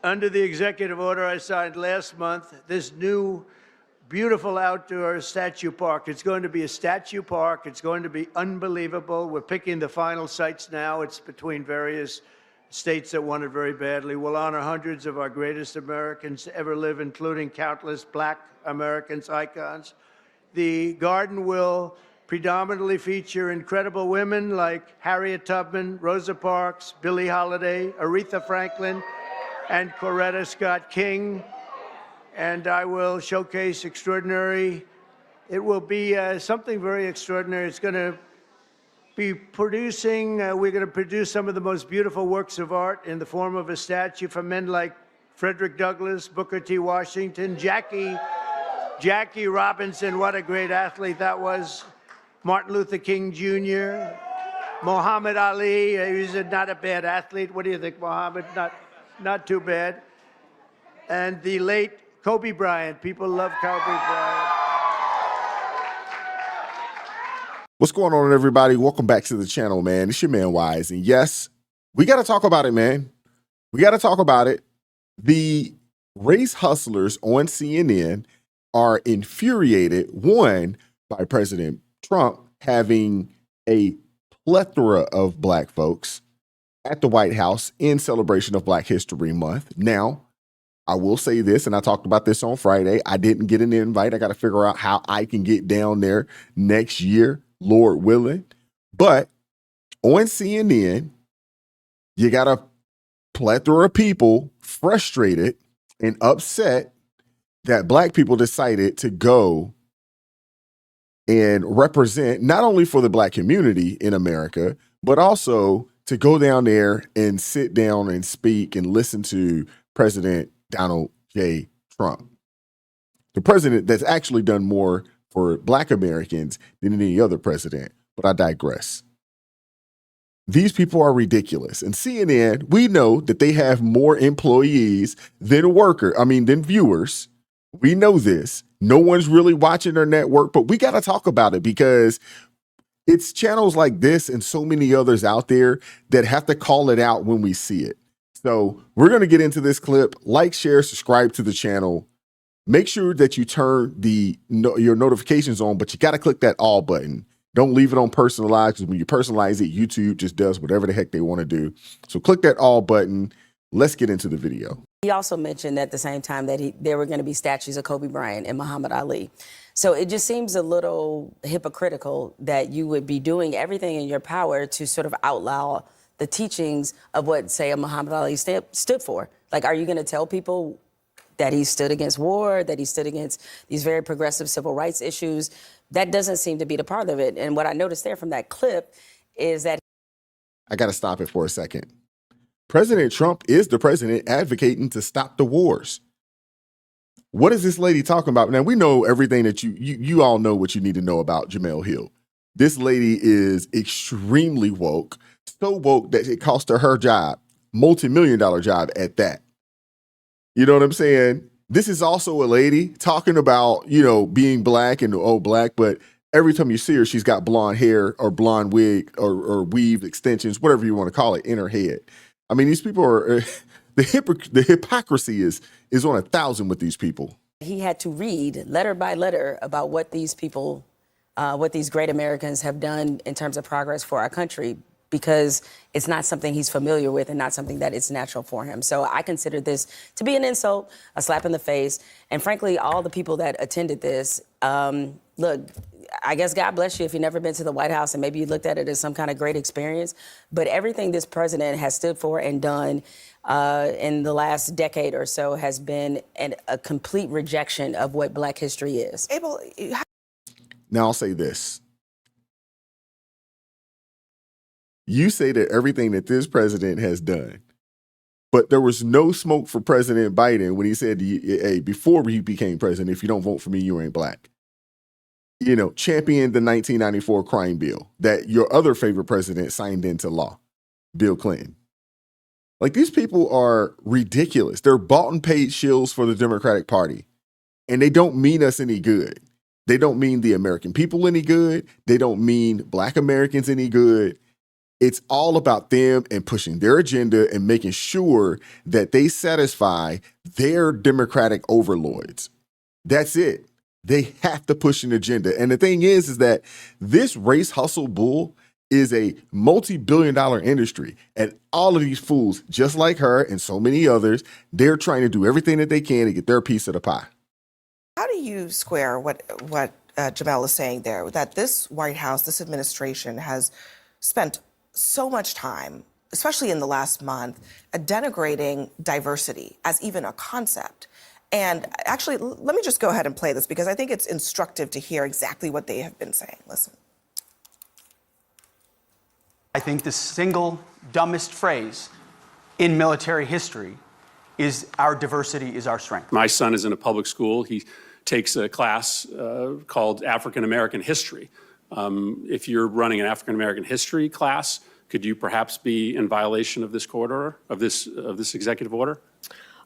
Under the executive order I signed last month, this new beautiful outdoor statue park. It's going to be a statue park. It's going to be unbelievable. We're picking the final sites now. It's between various states that want it very badly. We'll honor hundreds of our greatest Americans to ever live, including countless Black Americans, icons. The garden will predominantly feature incredible women like Harriet Tubman, Rosa Parks, Billie Holiday, Aretha Franklin, and Coretta Scott King. And I will showcase extraordinary. It will be something very extraordinary. It's going to be producing, we're going to produce some of the most beautiful works of art in the form of a statue from men like Frederick Douglass, Booker T. Washington, Jackie Robinson, what a great athlete that was, Martin Luther King Jr., Muhammad Ali, he's not a bad athlete. What do you think, Muhammad? Not too bad. And the late Kobe Bryant. People love Kobe Bryant. What's going on, everybody? Welcome back to the channel, man. It's your man, Wise. And yes, we got to talk about it, man. We got to talk about it. The race hustlers on CNN are infuriated, one, by President Trump having a plethora of Black folks at the White House in celebration of Black History Month. Now, I will say this, and I talked about this on Friday. I didn't get an invite. I got to figure out how I can get down there next year, Lord willing. But on CNN, you got a plethora of people frustrated and upset that Black people decided to go and represent not only for the Black community in America, but also to go down there and sit down and speak and listen to President Donald J. Trump, the president that's actually done more for Black Americans than any other president. But I digress. These people are ridiculous. And CNN, we know that they have more employees than than viewers. We know this. No one's really watching their network, but we got to talk about it because it's channels like this and so many others out there that have to call it out when we see it. So we're going to get into this clip. Like, share, subscribe to the channel. Make sure that you turn your notifications on, but you got to click that all button. Don't leave it on personalized, because when you personalize it, YouTube just does whatever the heck they want to do. So click that all button. Let's get into the video. He also mentioned at the same time that there were going to be statues of Kobe Bryant and Muhammad Ali. So it just seems a little hypocritical that you would be doing everything in your power to sort of outlaw the teachings of what, say, a Muhammad Ali stood for. Like, are you going to tell people that he stood against war, that he stood against these very progressive civil rights issues? That doesn't seem to be the part of it. And what I noticed there from that clip is that... I got to stop it for a second. President Trump is the president advocating to stop the wars. What is this lady talking about? Now, we know everything that you all know what you need to know about Jemele Hill. This lady is extremely woke, so woke that it cost her job, multi-million-dollar job at that. You know what I'm saying? This is also a lady talking about, being Black and Black, but every time you see her, she's got blonde hair or blonde wig or weave extensions, whatever you want to call it, in her head. I mean, these people are, the hypocrisy is on 1,000 with these people. He had to read letter by letter about what these people, what these great Americans have done in terms of progress for our country, because it's not something he's familiar with and not something that is natural for him. So I consider this to be an insult, a slap in the face. And frankly, all the people that attended this, look, I guess God bless you if you've never been to the White House and maybe you looked at it as some kind of great experience. But everything this president has stood for and done in the last decade or so has been a complete rejection of what Black history is. Now I'll say this. You say that everything that this president has done, but there was no smoke for President Biden when he said, hey, before he became president, if you don't vote for me, you ain't Black. Championed the 1994 crime bill that your other favorite president signed into law, Bill Clinton. Like, these people are ridiculous. They're bought and paid shills for the Democratic Party, and they don't mean us any good. They don't mean the American people any good. They don't mean Black Americans any good. It's all about them and pushing their agenda and making sure that they satisfy their Democratic overlords. That's it. They have to push an agenda. And the thing is that this race hustle bull is a multi-billion-dollar industry. And all of these fools, just like her and so many others, they're trying to do everything that they can to get their piece of the pie. How do you square what Jamel is saying there, that this White House, this administration has spent so much time, especially in the last month, denigrating diversity as even a concept? And actually, let me just go ahead and play this because I think it's instructive to hear exactly what they have been saying. Listen. I think the single dumbest phrase in military history is our diversity is our strength. My son is in a public school. He takes a class called African American History. If you're running an African American history class, could you perhaps be in violation of this court order, of this executive order?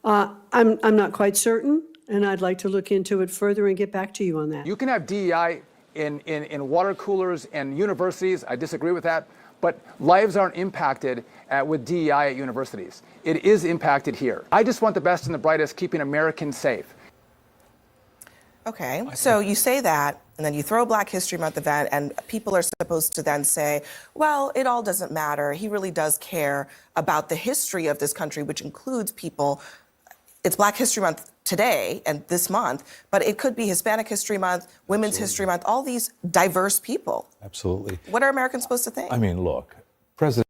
I'm not quite certain, and I'd like to look into it further and get back to you on that. You can have DEI in water coolers and universities. I disagree with that. But lives aren't impacted with DEI at universities. It is impacted here. I just want the best and the brightest, keeping Americans safe. Okay, so you say that, and then you throw a Black History Month event, and people are supposed to then say, well, it all doesn't matter. He really does care about the history of this country, which includes people. It's Black History Month today and this month, but it could be Hispanic History Month, Women's History Month, all these diverse people. Absolutely. What are Americans supposed to think? I mean, look, President.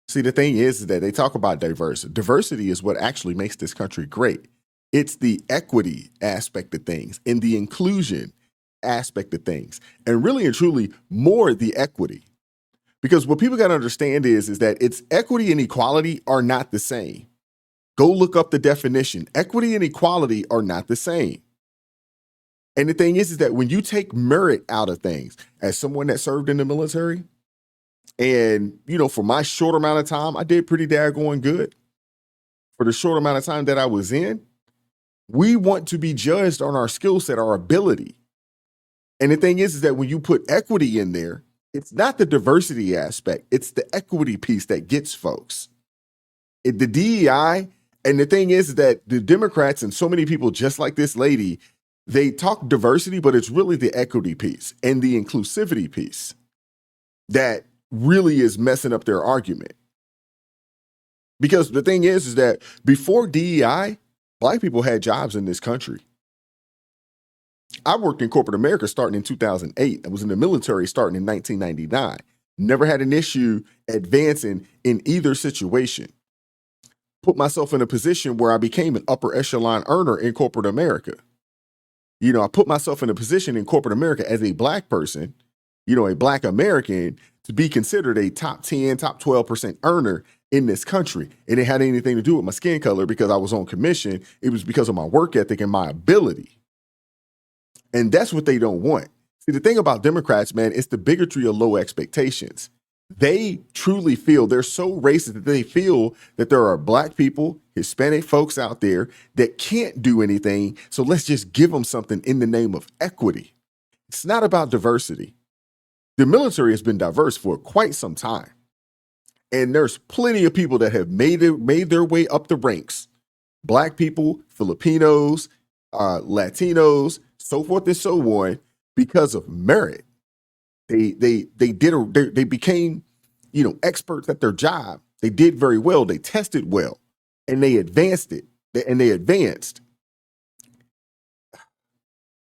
See, the thing is that they talk about diversity. Diversity is what actually makes this country great. It's the equity aspect of things and the inclusion aspect of things, and really and truly more the equity. Because what people got to understand is that it's equity and equality are not the same. Go look up the definition. Equity and equality are not the same. And the thing is that when you take merit out of things, as someone that served in the military, and, you know, for my short amount of time, I did pretty daggone good. For the short amount of time that I was in, we want to be judged on our skill set, our ability. And the thing is that when you put equity in there, it's not the diversity aspect, it's the equity piece that gets folks. The DEI, and the thing is that the Democrats and so many people just like this lady, they talk diversity, but it's really the equity piece and the inclusivity piece that really is messing up their argument. Because the thing is that before DEI, Black people had jobs in this country. I worked in corporate America starting in 2008. I was in the military starting in 1999. Never had an issue advancing in either situation. Put myself in a position where I became an upper echelon earner in corporate America. You know, I put myself in a position in corporate America as a Black person, you know, a Black American, to be considered a top 10, top 12% earner in this country. And it had anything to do with my skin color because I was on commission. It was because of my work ethic and my ability. And that's what they don't want. See, the thing about Democrats, man, it's the bigotry of low expectations. They truly feel, they're so racist that they feel that there are Black people, Hispanic folks out there that can't do anything. So let's just give them something in the name of equity. It's not about diversity. The military has been diverse for quite some time. And there's plenty of people that have made their way up the ranks. Black people, Filipinos, Latinos, so forth and so on, because of merit. They became, you know, experts at their job. They did very well. They tested well, and they advanced it. They advanced.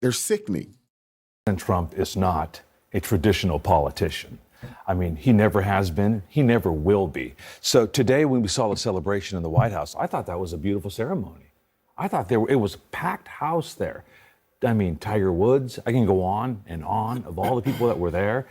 They're sickening. President Trump is not a traditional politician. I mean, he never has been. He never will be. So today, when we saw the celebration in the White House, I thought that was a beautiful ceremony. I thought it was a packed house there. I mean, Tiger Woods, I can go on and on of all the people that were there.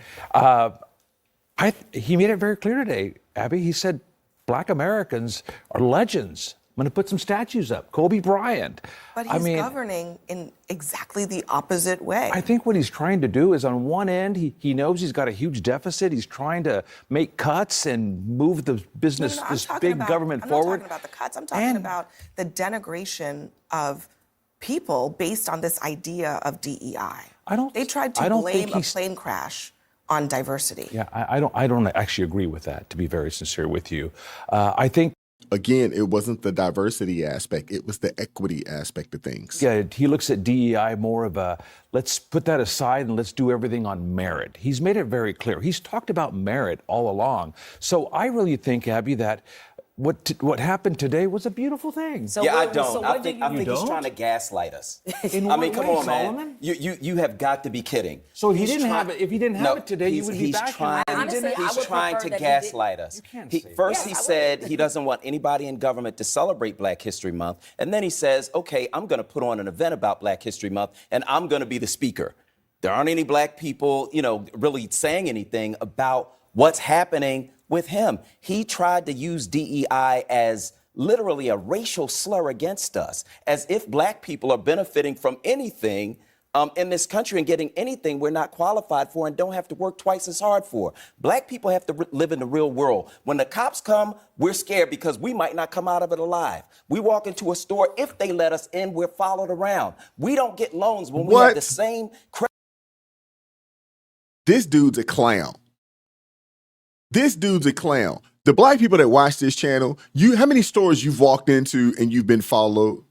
He made it very clear today, Abby. He said, Black Americans are legends. I'm going to put some statues up. Kobe Bryant. But he's governing in exactly the opposite way. I think what he's trying to do is, on one end, he knows he's got a huge deficit. He's trying to make cuts and move the business, this big government forward. I'm not talking about the cuts. I'm talking about the denigration of people based on this idea of DEI. They tried to blame a plane crash on diversity. Yeah, I don't actually agree with that, to be very sincere with you. I think Again, it wasn't the diversity aspect, it was the equity aspect of things. he looks at DEI more of a, let's put that aside and let's do everything on merit. He's made it very clear. He's talked about merit all along. So I really think, Abby, that what happened today was a beautiful thing. So Yeah, I what- don't. so I what do think you- I think he's don't? trying to gaslight us. In I what mean, come way, on, Solomon? man. You have got to be kidding. So if he He's didn't try- have it, if he didn't have it today, you he's- would be he's back. Trying, Honestly, I he's would trying prefer to that he did- gaslight us. You can't say that. First, Yes, he I would. said he doesn't want anybody in government to celebrate Black History Month, and then he says, "Okay, I'm going to put on an event about Black History Month, and I'm going to be the speaker." There aren't any Black people, really saying anything about what's happening with him. He tried to use DEI as literally a racial slur against us, as if Black people are benefiting from anything in this country and getting anything we're not qualified for and don't have to work twice as hard for. Black people have to live in the real world. When the cops come, we're scared because we might not come out of it alive. We walk into a store, if they let us in, we're followed around. We don't get loans when we have What? the same This dude's a clown. This dude's a clown. The Black people that watch this channel, how many stores you've walked into and you've been followed?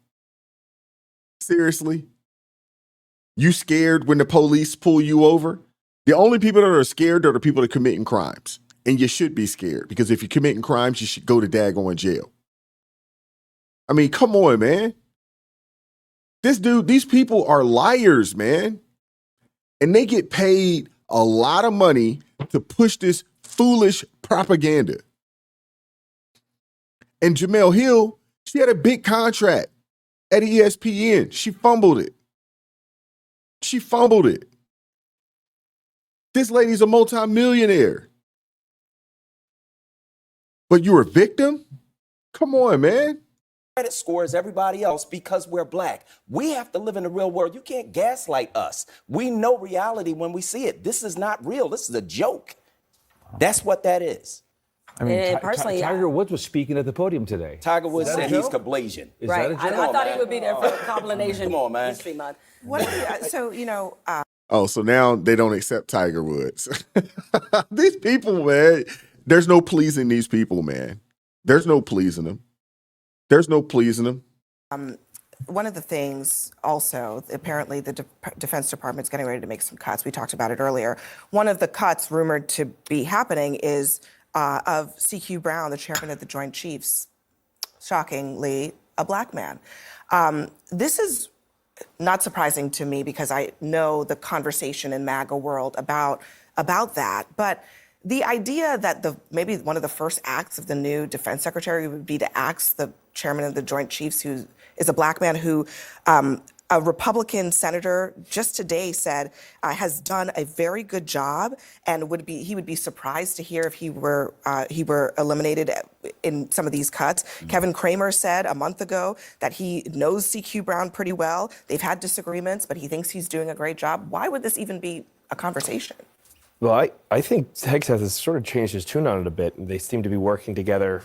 Seriously? You scared when the police pull you over? The only people that are scared are the people that are committing crimes. And you should be scared, because if you're committing crimes, you should go to daggone jail. I mean, come on, man. These people are liars, man. And they get paid a lot of money to push this foolish propaganda. And Jemele Hill, she had a big contract at ESPN. She fumbled it. This lady's a multimillionaire. But you're a victim? Come on, man. credit score as everybody else because we're Black. We have to live in the real world. You can't gaslight us. We know reality when we see it. This is not real. This is a joke. That's what that is. I mean, And personally, Tiger Woods was speaking at the podium today. Tiger Woods Is that a said he's joke? Kablasian. Is right. that a I, joke? I on, thought man. he would be there for Compilation Come on, man. History Month. What? So Oh, so now they don't accept Tiger Woods. These people, man, there's no pleasing these people, man. There's no pleasing them. one of the things also, apparently the Defense Department's getting ready to make some cuts. We talked about it earlier. One of the cuts rumored to be happening is of CQ Brown, the chairman of the Joint Chiefs, shockingly, a Black man. This is not surprising to me because I know the conversation in MAGA world about that. But the idea that maybe one of the first acts of the new defense secretary would be to ask the chairman of the Joint Chiefs, who is a Black man who a Republican senator just today said has done a very good job, and he would be surprised to hear if he were eliminated in some of these cuts. Mm-hmm. Kevin Kramer said a month ago that he knows CQ Brown pretty well. They've had disagreements, but he thinks he's doing a great job. Why would this even be a conversation? Well, I think Texas has sort of changed his tune on it a bit. They seem to be working together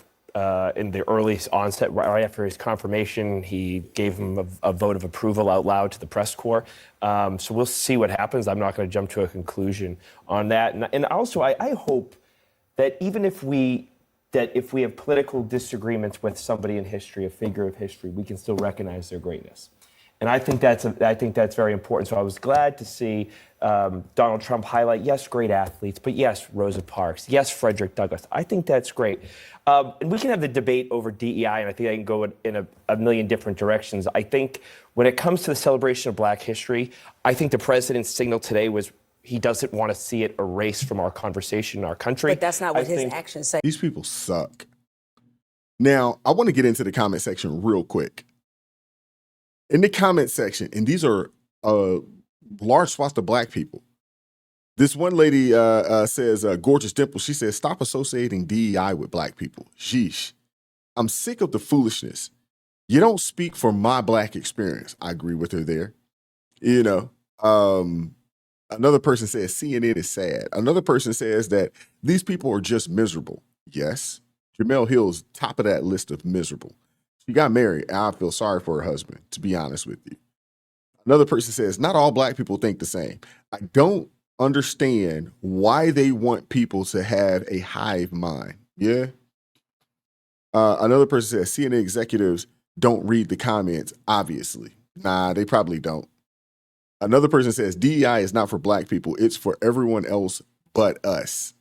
in the early onset. Right after his confirmation, he gave him a vote of approval out loud to the press corps. So we'll see what happens. I'm not going to jump to a conclusion on that. And also, I hope that even if we have political disagreements with somebody in history, a figure of history, we can still recognize their greatness. And I think that's very important. So I was glad to see Donald Trump highlight, yes, great athletes, but yes, Rosa Parks, yes, Frederick Douglass. I think that's great. And we can have the debate over DEI, and I think I can go in a million different directions. I think when it comes to the celebration of Black history, I think the president's signal today was he doesn't want to see it erased from our conversation in our country. But that's not what his actions say. These people suck. Now, I want to get into the comment section real quick. In the comment section, and these are large swaths of Black people. This one lady says, Gorgeous Dimple, she says, stop associating DEI with Black people. Sheesh. I'm sick of the foolishness. You don't speak from my Black experience. I agree with her there. You know, another person says CNN is sad. Another person says that these people are just miserable. Yes. Jemele Hill's top of that list of miserable. She got married, and I feel sorry for her husband, to be honest with you. Another person says, not all Black people think the same. I don't understand why they want people to have a hive mind. Yeah. Another person says CNN executives don't read the comments, obviously. Nah, they probably don't. Another person says DEI is not for black people. It's for everyone else but us.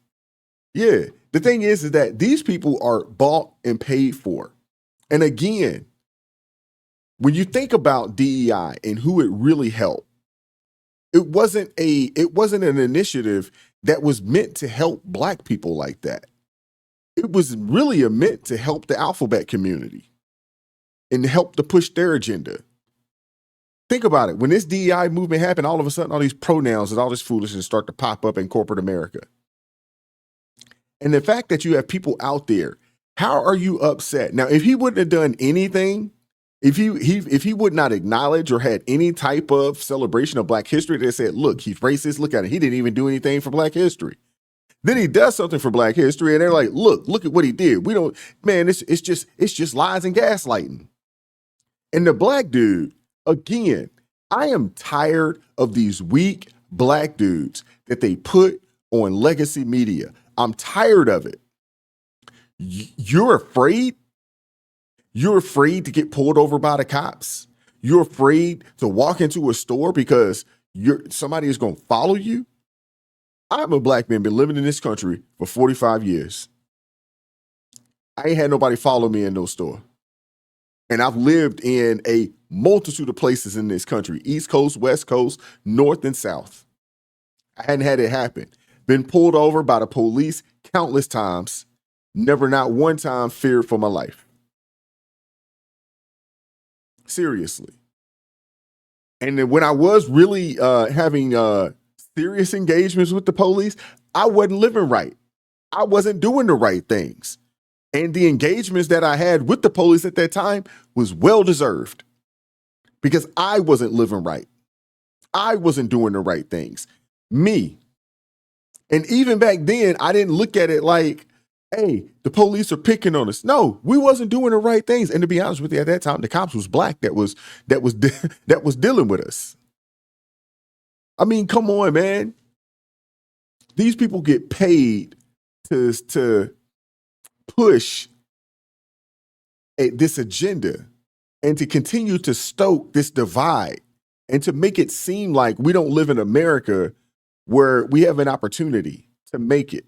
Yeah. The thing is that these people are bought and paid for. And again, when you think about DEI and who it really helped, it wasn't an initiative that was meant to help black people like that. It was really meant to help the alphabet community and help to push their agenda. Think about it. When this DEI movement happened, all of a sudden, all these pronouns and all this foolishness start to pop up in corporate America. And the fact that you have people out there, how are you upset? Now, if he wouldn't have done anything, if he would not acknowledge or had any type of celebration of Black history, they said, look, he's racist, look at it. He didn't even do anything for Black history. Then he does something for Black history, and they're like, look at what he did. We don't, man, it's just lies and gaslighting. And the Black dude, again, I am tired of these weak Black dudes that they put on legacy media. I'm tired of it. You're afraid? You're afraid to get pulled over by the cops? You're afraid to walk into a store because somebody is going to follow you? I'm a Black man, been living in this country for 45 years. I ain't had nobody follow me in no store. And I've lived in a multitude of places in this country, East Coast, West Coast, North and South. I hadn't had it happen. Been pulled over by the police countless times, never not one time feared for my life. Seriously. And then when I was really having serious engagements with the police, I wasn't living right. I wasn't doing the right things. And the engagements that I had with the police at that time was well-deserved because I wasn't living right. I wasn't doing the right things. Me. And even back then, I didn't look at it like, hey, the police are picking on us. No, we wasn't doing the right things. And to be honest with you, at that time, the cops was Black that was dealing with us. I mean, come on, man. These people get paid to push this agenda and to continue to stoke this divide and to make it seem like we don't live in America where we have an opportunity to make it.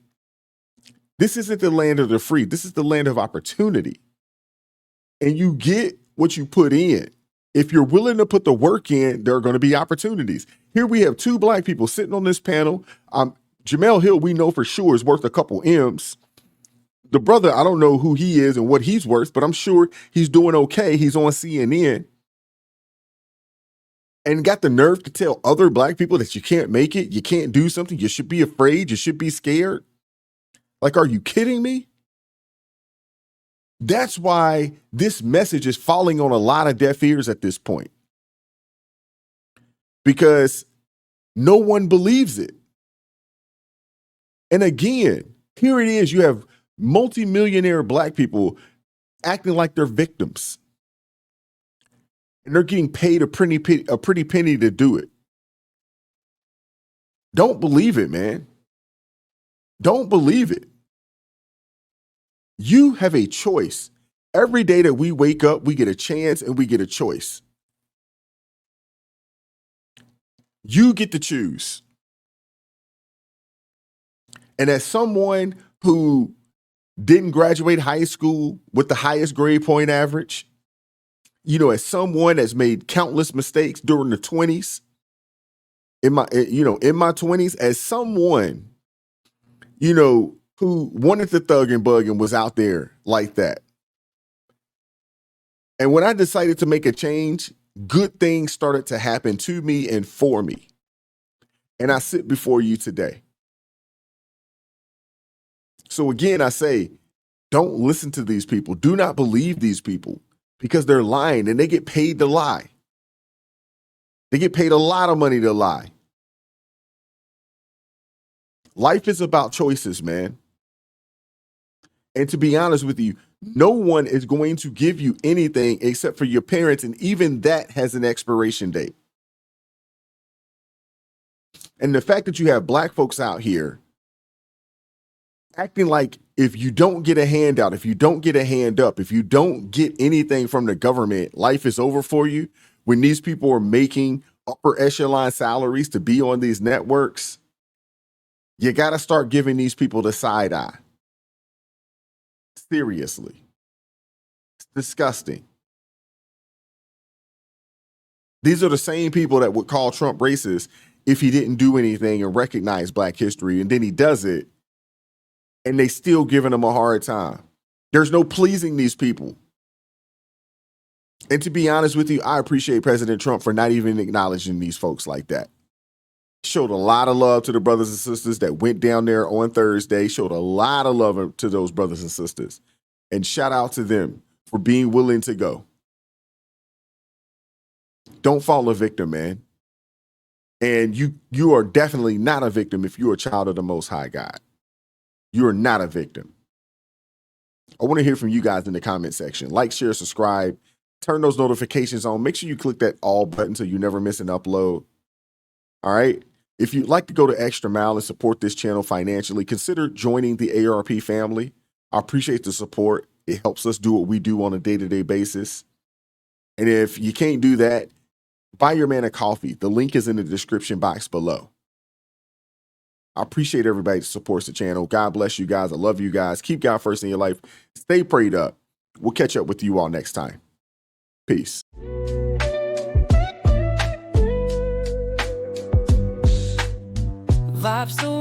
This isn't the land of the free. This is the land of opportunity. And you get what you put in. If you're willing to put the work in, there are going to be opportunities. Here we have two Black people sitting on this panel. Jamel Hill, we know for sure, is worth a couple M's. The brother, I don't know who he is and what he's worth, but I'm sure he's doing okay. He's on CNN. And got the nerve to tell other Black people that you can't make it, you can't do something, you should be afraid, you should be scared. Like, are you kidding me? That's why this message is falling on a lot of deaf ears at this point. Because no one believes it. And again, here it is, you have multimillionaire Black people acting like they're victims. And they're getting paid a pretty penny to do it. Don't believe it, man. Don't believe it. You have a choice. Every day that we wake up, we get a chance and we get a choice. You get to choose. And as someone who didn't graduate high school with the highest grade point average, as someone that's made countless mistakes during the 20s, in my 20s, as someone, who wanted to thug and bug and was out there like that. And when I decided to make a change, good things started to happen to me and for me. And I sit before you today. So again, I say, don't listen to these people. Do not believe these people because they're lying and they get paid to lie. They get paid a lot of money to lie. Life is about choices, man. And to be honest with you, no one is going to give you anything except for your parents, and even that has an expiration date. And the fact that you have black folks out here acting like if you don't get a handout, if you don't get a hand up, if you don't get anything from the government, life is over for you. When these people are making upper echelon salaries to be on these networks, you got to start giving these people the side eye. Seriously. It's disgusting. These are the same people that would call Trump racist if he didn't do anything and recognize black history, and then he does it, and they still giving him a hard time. There's no pleasing these people. And to be honest with you, I appreciate President Trump for not even acknowledging these folks like that. Showed a lot of love to the brothers and sisters that went down there on Thursday, showed a lot of love to those brothers and sisters. And shout out to them for being willing to go. Don't fall a victim, man. And you are definitely not a victim if you're a child of the Most High God. You are not a victim. I want to hear from you guys in the comment section. Like, share, subscribe, turn those notifications on. Make sure you click that all button so you never miss an upload. All right. If you'd like to go the extra mile and support this channel financially, consider joining the ARP family. I appreciate the support. It helps us do what we do on a day-to-day basis. And if you can't do that, buy your man a coffee. The link is in the description box below. I appreciate everybody that supports the channel. God bless you guys. I love you guys. Keep God first in your life. Stay prayed up. We'll catch up with you all next time. Peace. Vibes so